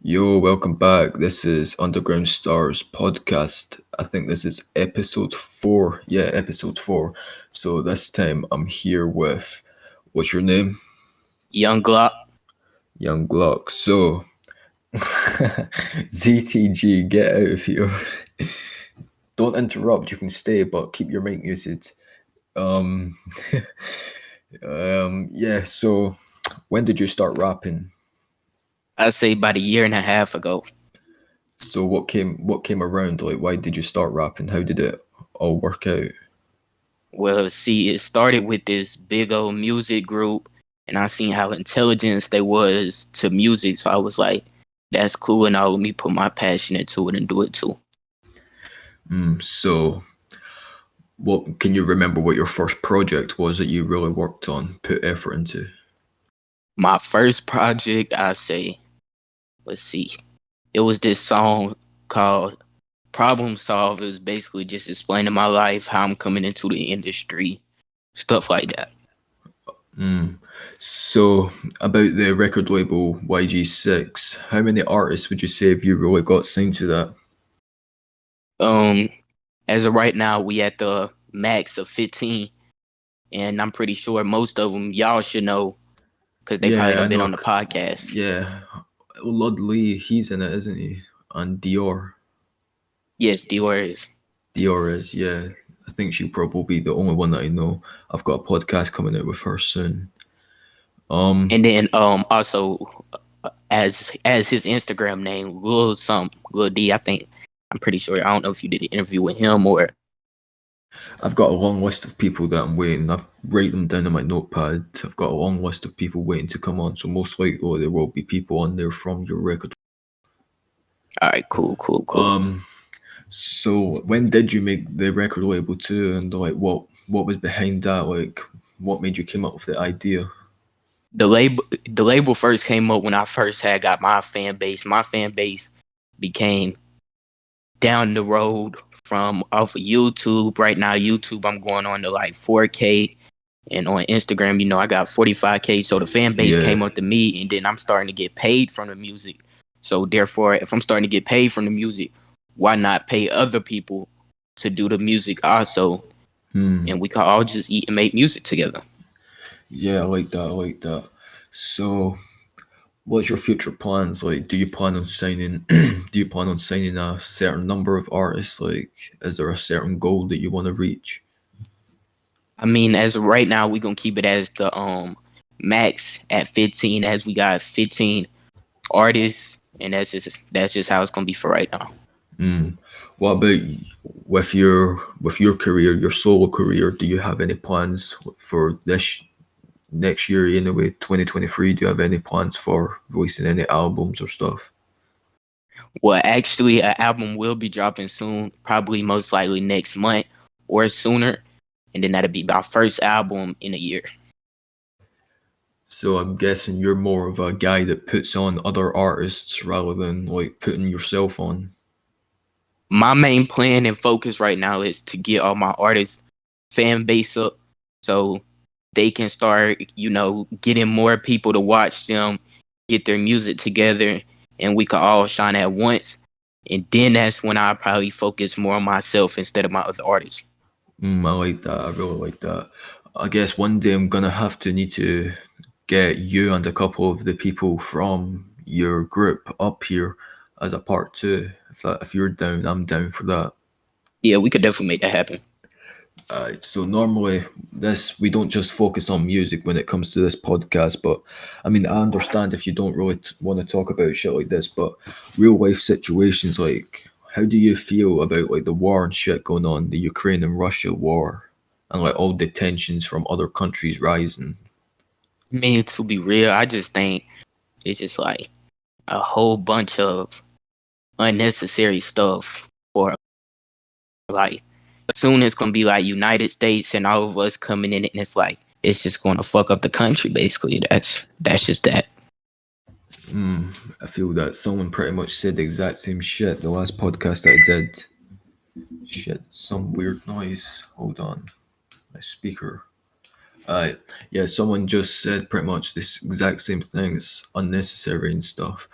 Yo, welcome back. This is Underground Stars podcast. I think this is episode four. Yeah, episode four. So this time I'm here with, what's your name? Young Glock. Young Glokk. So, ZTG, get out of here. Don't interrupt. You can stay, but keep your mic muted. Um, yeah. So, when did you start rapping? I say about a year and a half ago. So, what came around? Like, why did you start rapping? How did it all work out? Well, see, it started with this big old music group, and I seen how intelligent they was to music. So I was like, that's cool, and I'll let me put my passion into it and do it too. So, what can you remember what your first project was that you really worked on, put effort into? My first project, I say, let's see, it was this song called Problem Solve. It was basically just explaining my life, how I'm coming into the industry, stuff like that. So, about the record label YG6, how many artists would you say have you really got signed to that? Um, as of right now, we at the max of 15. And I'm pretty sure most of them y'all should know because they probably Yeah, I have been know. on the podcast. Yeah, Ludley, he's in it, isn't he? And Dior. Yes, Dior is. Dior is, yeah. I think she'll probably be the only one that I know. I've got a podcast coming out with her soon. And then also as his Instagram name, Lil D, I think. I'm pretty sure. I don't know if you did an interview with him or I've got a long list of people that I'm waiting. I've write them down in my notepad. I've got a long list of people waiting to come on. So most likely there will be people on there from your record. all right, cool. So when did you make the record label too? And like what was behind that? Like what made you come up with the idea? The label first came up when I first had got my fan base. My fan base became down the road from off of YouTube. Right now, YouTube, I'm going on to like 4K. And on Instagram, I got 45K. So the fan base Yeah. came up to me, and then I'm starting to get paid from the music. So therefore, if I'm starting to get paid from the music, why not pay other people to do the music also? And we can all just eat and make music together. Yeah, I like that. I like that. So what's your future plans? Like do you plan on signing do you plan on signing a certain number of artists? Like is there a certain goal that you want to reach? I mean, as of right now, we're gonna keep it as the max at 15, as we got 15 artists, and that's just how it's gonna be for right now. What about with your career, your solo career? Do you have any plans for this next year anyway, 2023? Do you have any plans for releasing any albums or stuff? Well, actually, an album will be dropping soon, probably most likely next month or sooner, and then that'll be my first album in a year. So I'm guessing you're more of a guy that puts on other artists rather than like putting yourself on. My main plan and focus right now is to get all my artists fan base up so they can start, getting more people to watch them, get their music together, and we can all shine at once. And then that's when I probably focus more on myself instead of my other artists. I like that. I really like that. I guess one day I'm gonna have to need to get you and a couple of the people from your group up here as a part two. If you're down, I'm down for that. Yeah, we could definitely make that happen. So normally this we don't just focus on music when it comes to this podcast, but I mean I understand if you don't really want to talk about shit like this, but real life situations like how do you feel about like the war and shit going on, the Ukraine and Russia war, and like all the tensions from other countries rising? I mean, to be real, I just think it's just like a whole bunch of unnecessary stuff. Or like soon it's gonna be like United States and all of us coming in, and it's just gonna fuck up the country. Basically, that's just that. I feel that someone pretty much said the exact same shit the last podcast I did. Shit, some weird noise. Hold on, my speaker. Uh, yeah, someone just said pretty much this exact same thing. It's unnecessary and stuff.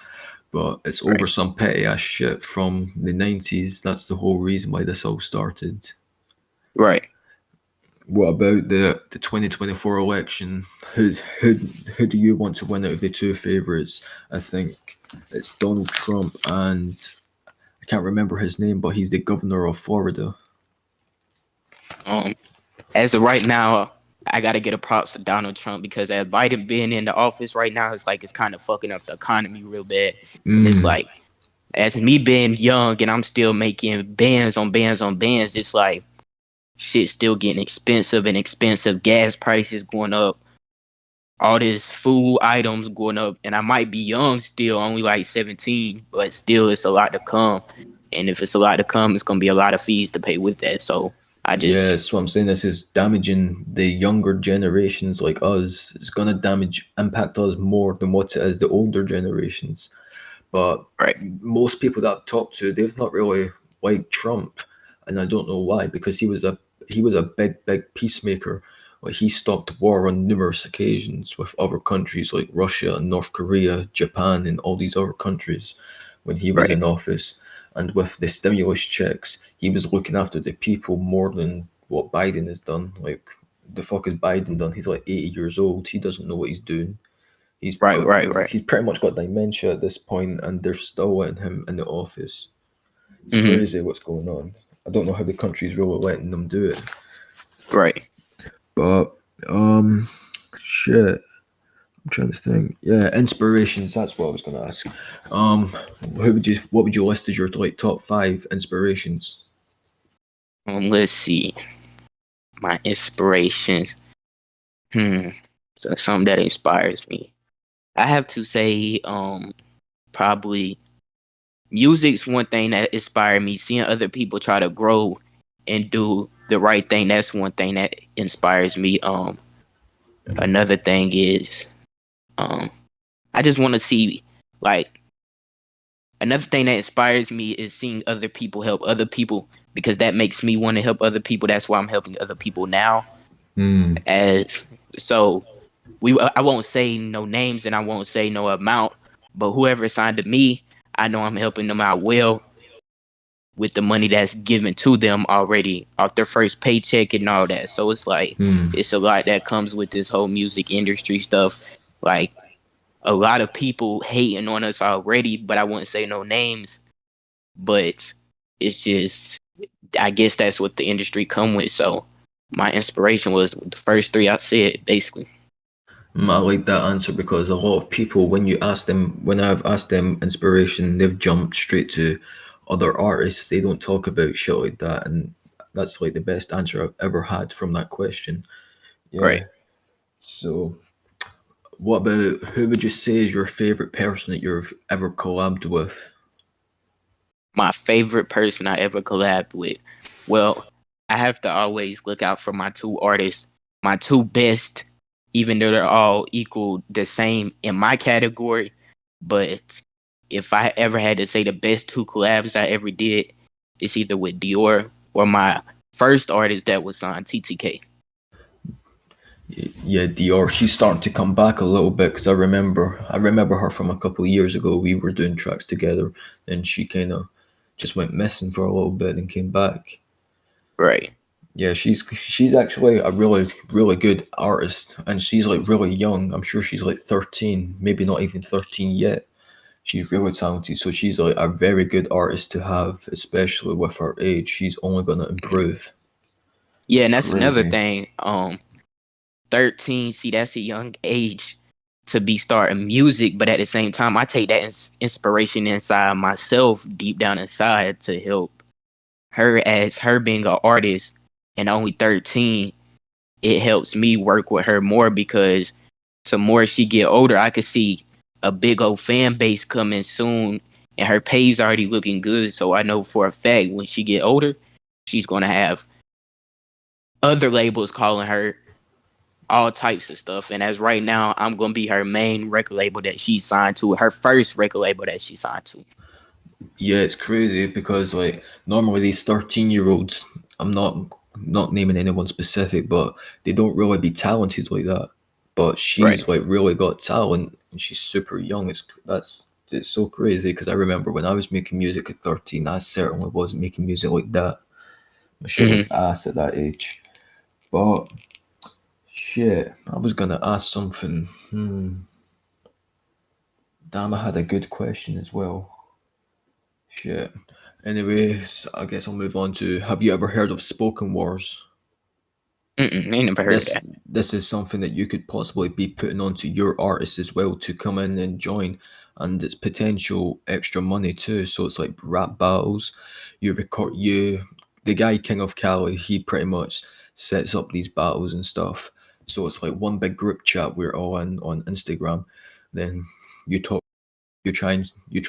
but it's over Right. some petty ass shit from the 90s. That's the whole reason why this all started. Right. What about the 2024 election? Who do you want to win out of the two favourites? I think it's Donald Trump and I can't remember his name, but he's the governor of Florida. Um, as of right now, I gotta get a props to Donald Trump because as Biden being in the office right now, it's like it's kind of fucking up the economy real bad. And it's Mm. like, as me being young and I'm still making bands on bands on bands, it's like shit still getting expensive and expensive. Gas prices going up, all this food items going up, and I might be young still, only like 17, but still it's a lot to come. And if it's a lot to come, it's gonna be a lot of fees to pay with that. So I Yeah, just that's what I'm saying. This is damaging the younger generations like us. It's gonna impact us more than what it is the older generations. But right, most people that I've talked to, they've not really liked Trump, and I don't know why. Because he was a big peacemaker. Like he stopped war on numerous occasions with other countries like Russia and North Korea, Japan, and all these other countries when he was right, in office. And with the stimulus checks, he was looking after the people more than what Biden has done. Like the fuck has Biden done? He's like 80 years old. He doesn't know what he's doing. right, right, right. He's pretty much got dementia at this point, and they're still letting him in the office. It's Hmm. crazy what's going on. I don't know how the country's really letting them do it. Right. But shit. I'm trying to think. Yeah, inspirations. That's what I was gonna ask. Um, what would you list as your like top five inspirations? Let's see. My inspirations. Hmm. So something that inspires me. I have to say, probably music's one thing that inspired me. Seeing other people try to grow and do the right thing, that's one thing that inspires me. Another thing is, um, I just want to see, like, another thing that inspires me is seeing other people help other people because that makes me want to help other people. That's why I'm helping other people now. Hmm. As so, I won't say no names and I won't say no amount, but whoever signed to me, I know I'm helping them out well with the money that's given to them already off their first paycheck and all that. So it's like Hmm. it's a lot that comes with this whole music industry stuff. Like a lot of people hating on us already, but I wouldn't say no names. But it's just I guess that's what the industry come with. So my inspiration was the first three I said basically. I like that answer because a lot of people, when I've asked them inspiration, they've jumped straight to other artists. They don't talk about shit like that, and that's like the best answer I've ever had from that question. Right. Yeah. So, what about who would you say is your favorite person that you've ever collabed with? My favorite person I ever collabed with. Well, I have to always look out for my two artists, my two best, even though they're all equal the same in my category. But if I ever had to say the best two collabs I ever did, it's either with Dior or my first artist that was on TTK. Yeah, Dior. She's starting to come back a little bit because I remember her from a couple of years ago. We were doing tracks together, and she kind of just went missing for a little bit and came back. Right. Yeah, she's actually a really good artist, and she's like really young. I'm sure she's like 13, maybe not even 13 yet. She's really talented, so she's like a very good artist to have, especially with her age. She's only gonna Mhm. improve. Yeah, and that's another Crazy. thing. 13, see, that's a young age to be starting music, but at the same time, I take that inspiration inside myself, deep down inside, to help her as her being an artist and only 13. It helps me work with her more because the more she get older, I could see a big old fan base coming soon, and her pay's already looking good. So I know for a fact when she get older, she's gonna have other labels calling her all types of stuff. And as right now, I'm gonna be her main record label that she signed to, her first record label that she signed to. Yeah, it's crazy because like normally these 13-year-olds, I'm not naming anyone specific, but they don't really be talented like that. But Right. she's like really got talent and she's super young. That's it's so crazy because I remember when I was making music at 13, I certainly wasn't making music like that. My shit was Hmm. ass at that age. But shit, I was gonna ask something. Damn, I had a good question as well. Shit. Anyways, I guess I'll move on to, have you ever heard of Spoken Wars? Mm-mm, ain't never heard of this that. this is something that you could possibly be putting onto your artist as well to come in and join, and it's potential extra money too. So it's like rap battles. You record you The guy King of Cali, he pretty much sets up these battles and stuff. So it's like one big group chat we're all in on Instagram. Then you talk you try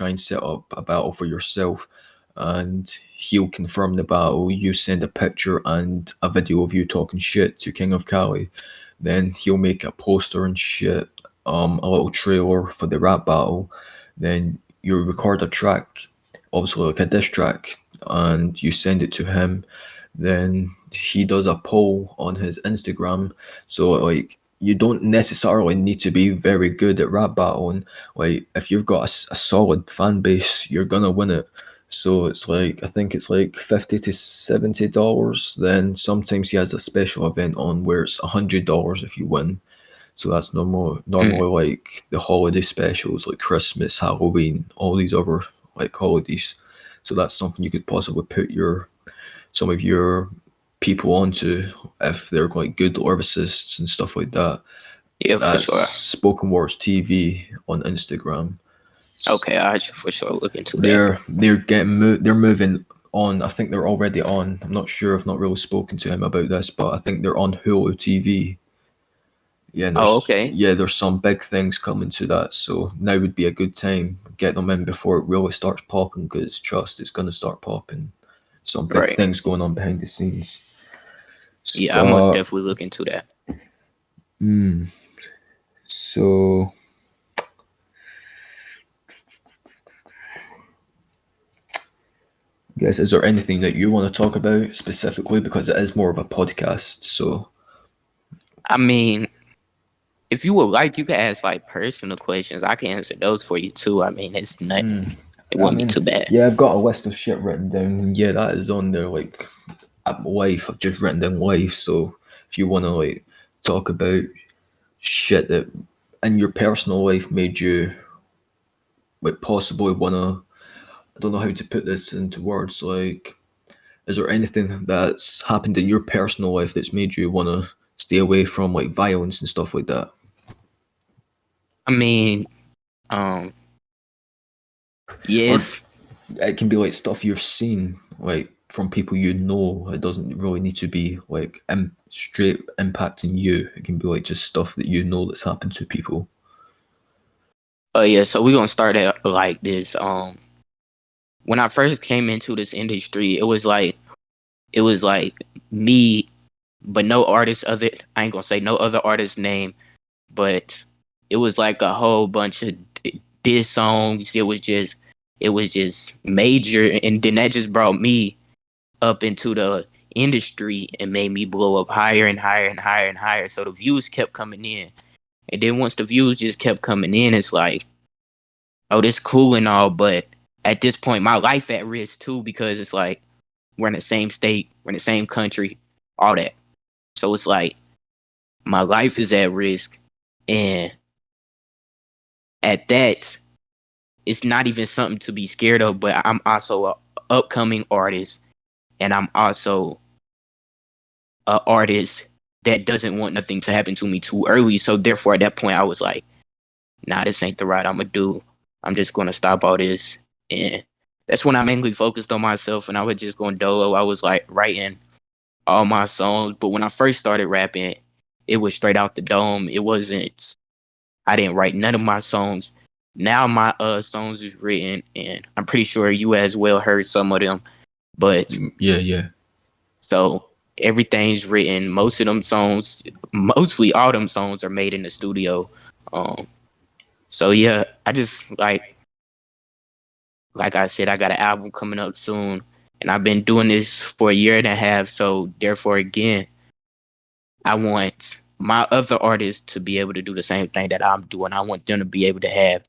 and set up a battle for yourself, and he'll confirm the battle. You send a picture and a video of you talking shit to King of Cali. Then he'll make a poster and shit, a little trailer for the rap battle. Then you record a track, obviously like a diss track, and you send it to him. Then he does a poll on his Instagram. So like you don't necessarily need to be very good at rap battling. Like if you've got a solid fan base, you're gonna win it. So it's like, I think it's like $50 to $70. Then sometimes he has a special event on where it's $100 if you win. So that's Mm. normally like the holiday specials like Christmas, Halloween, all these other like holidays. So that's something you could possibly put some of your people onto if they're like good lyricists and stuff like that. Yeah, for That's sure. Spoken Words TV on Instagram. Okay, I should for sure look into that. They're moving on. I think they're already on. I'm not sure. I've not really spoken to him about this, but I think they're on Hulu TV. Yeah, and Oh, okay. there's some big things coming to that. So now would be a good time get them in before it really starts popping. Because trust, it's gonna start popping. Some big Right. things going on behind the scenes. Yeah, I must But definitely look into that. so I guess, is there anything that you want to talk about specifically, because it is more of a podcast? So I mean, if you would like, you could ask like personal questions. I can answer those for you too. I mean, it's nothing. It I wouldn't be mean, too bad. yeah, I've got a list of shit written down, and yeah, that is on there. Like at life, I've just written down life. So if you want to like talk about shit that in your personal life made you like possibly want to, I don't know how to put this into words. Like, is there anything that's happened in your personal life that's made you want to stay away from like violence and stuff like that? I mean, um, Or yes. it can be like stuff you've seen, like from people you know. It doesn't really need to be like straight impacting you. It can be like just stuff that you know that's happened to people. Yeah. So we're gonna start at like this. When I first came into this industry, it was like me, but no artist other. I ain't gonna say no other artist name, but it was like a whole bunch of diss songs. It was just major, and then that just brought me up into the industry and made me blow up higher and higher and higher and higher. So the views kept coming in, and then once the views just kept coming in, it's like, oh, this cool and all, but at this point, my life at risk too, because it's like we're in the same state, we're in the same country, all that. So it's like my life is at risk, and at that, it's not even something to be scared of. But I'm also a upcoming artist, and I'm also a artist that doesn't want nothing to happen to me too early. So therefore, at that point, I was like, nah, this ain't the right I'm gonna do. I'm just gonna stop all this, and that's when I mainly focused on myself, and I was just going dolo. I was like writing all my songs, but when I first started rapping, it was straight out the dome. It wasn't. I didn't write none of my songs. Now my songs is written, and I'm pretty sure you as well heard some of them. But Yeah, yeah. so everything's written. Most of them songs, mostly all them songs, are made in the studio. Um, so yeah, I just like I said, I got an album coming up soon, and I've been doing this for a year and a half. So therefore, again, I want my other artists to be able to do the same thing that I'm doing. I want them to be able to have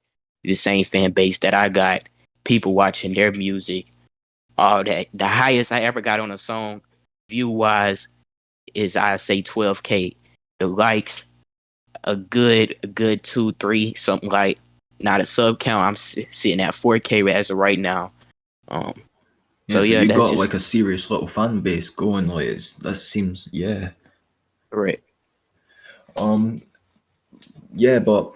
the same fan base that I got, people watching their music, all that. The highest I ever got on a song, view wise, is I say 12K. The likes, a good 2, 3, something like. Not a sub count. I'm sitting at 4K as of right now. Um, Yeah, so so yeah, you that's got just like a serious little fan base going. Like that seems, yeah. correct. Um, yeah, but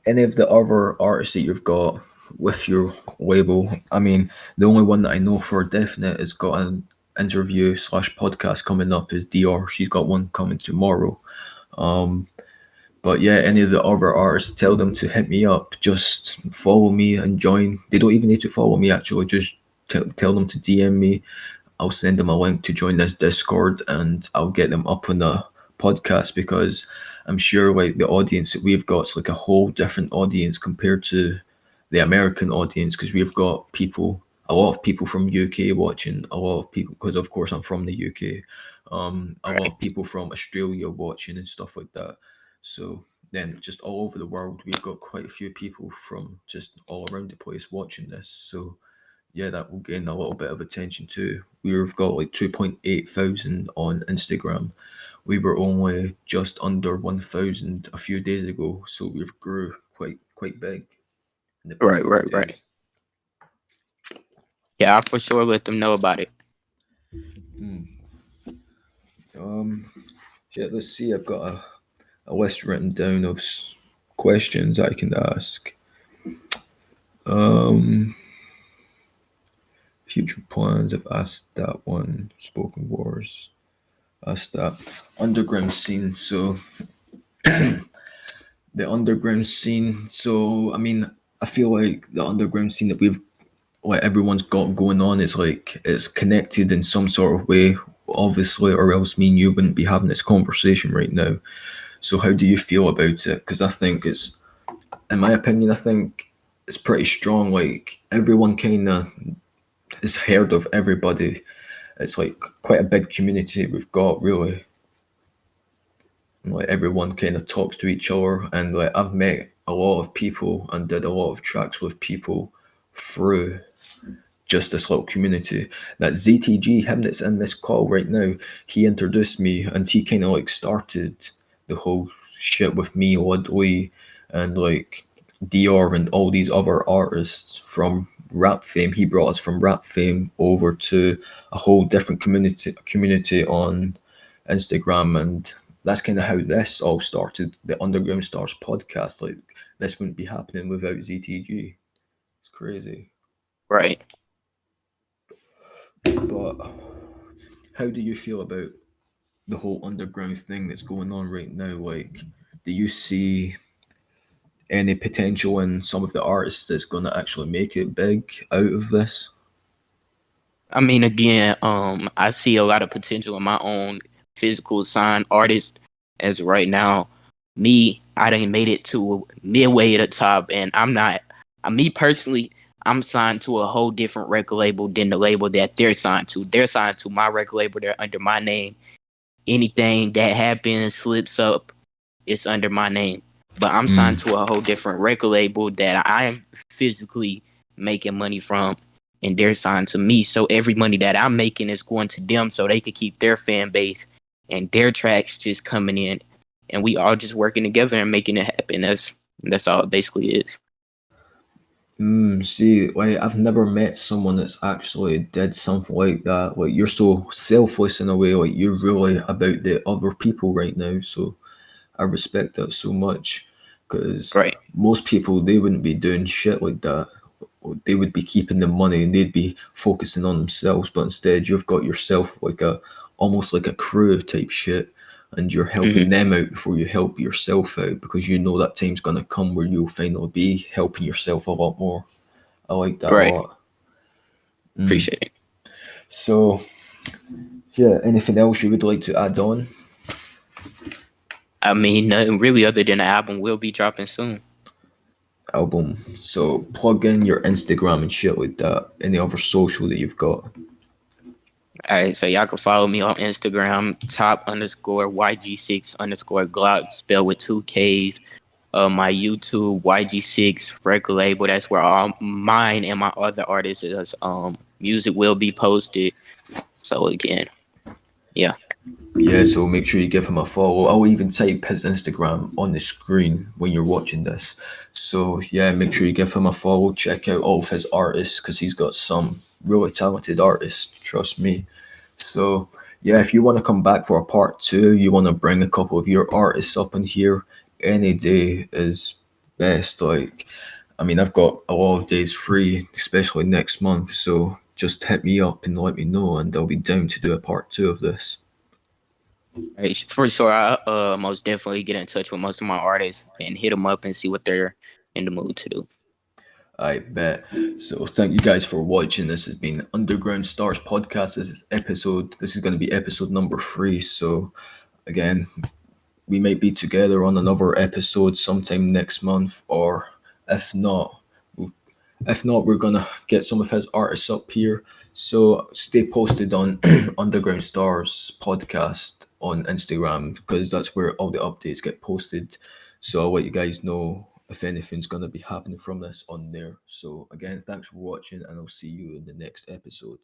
any of the other artists that you've got with your label, I mean, the only one that I know for definite has got an interview slash podcast coming up is Dior. She's got one coming tomorrow. But yeah, any of the other artists, tell them to hit me up. Just follow me and join. They don't even need to follow me actually. Just tell them to DM me. I'll send them a link to join this Discord and I'll get them up on the podcast because I'm sure like the audience that we've got is like a whole different audience compared to the American audience because we've got people, a lot of people from UK watching, a lot of people because of course I'm from the UK, a lot of Right, people from Australia watching and stuff like that. So then just all over the world, we've got quite a few people from just all around the place watching this. So yeah, that will gain a little bit of attention too. We've got like 2.8 thousand on Instagram. We were only just under 1,000 a few days ago, so we've grew quite big in the past right, couple right, of right. days. Yeah, I'll for sure let them know about it. Um, yeah, let's see. I've got a list written down of questions I can ask. Um, future plans. I've asked that one. Spoken wars. Asked that. Underground scene. So the underground scene. So I mean, I feel like the underground scene that we've like everyone's got going on is like it's connected in some sort of way, obviously, or else me and you wouldn't be having this conversation right now. So how do you feel about it? Because I think it's, in my opinion, I think it's pretty strong. Like everyone kind of is heard of everybody. It's like quite a big community we've got, really. And, like everyone kind of talks to each other, and like I've met a lot of people and did a lot of tracks with people through just this little community. That ZTG, him that's in this call right now, he introduced me and he kind of like started the whole shit with me, Woodley, and like Dior and all these other artists from rap fame. He brought us from rap fame over to a whole different community on Instagram, and that's kind of how this all started. The Underground Stars podcast, like this wouldn't be happening without ZTG. It's crazy. Right. But how do you feel about the whole underground thing that's going on right now? Like, do you see any potential in some of the artists that's going to actually make it big out of this? I mean, again, I see a lot of potential in my own physical sign artist as of right now. Me, I done made it to midway at the top, and I'm not. Me personally, I'm signed to a whole different record label than the label that they're signed to. They're signed to my record label. They're under my name. Anything that happens, slips up, it's under my name. But I'm signed to a whole different record label that I am physically making money from, and they're signed to me. So every money that I'm making is going to them so they could keep their fan base and their tracks just coming in. And we all just working together and making it happen. That's all it basically is. See, like I've never met someone that's actually did something like that. Like you're so selfless in a way. Like you're really about the other people right now. So I respect that so much because Right. most people they wouldn't be doing shit like that. They would be keeping the money and they'd be focusing on themselves. But instead, you've got yourself like a almost like a crew type shit, and you're helping Hmm. them out before you help yourself out because you know that time's gonna come where you'll finally be helping yourself a lot more. I like that a Right. lot. Appreciate it. So yeah, anything else you would like to add on? I mean, nothing really other than the album will be dropping soon. Album. So plug in your Instagram and shit like that. Any other social that you've got. All right, so y'all can follow me on Instagram, top underscore YG6 underscore glokk, spelled with 2 Ks. my YouTube YG6 record label. That's where all mine and my other artists' music will be posted. So again, yeah. Yeah, so make sure you give him a follow. I'll even type his Instagram on the screen when you're watching this. So yeah, make sure you give him a follow. Check out all of his artists because he's got some really talented artists. Trust me. So yeah, if you want to come back for a part two, you want to bring a couple of your artists up in here. Any day is best. Like, I mean, I've got a lot of days free, especially next month. So just hit me up and let me know, and I'll be down to do a part two of this. Right, for sure, I most definitely get in touch with most of my artists and hit them up and see what they're in the mood to do. I bet. So thank you guys for watching. This has been Underground Stars podcast. This is going to be episode number 3. So again, we might be together on another episode sometime next month, or if not, we're gonna get some of his artists up here. So stay posted on Underground Stars podcast on Instagram because that's where all the updates get posted. So I'll let you guys know if anything's gonna be happening from this on there. So again, thanks for watching, and I'll see you in the next episode.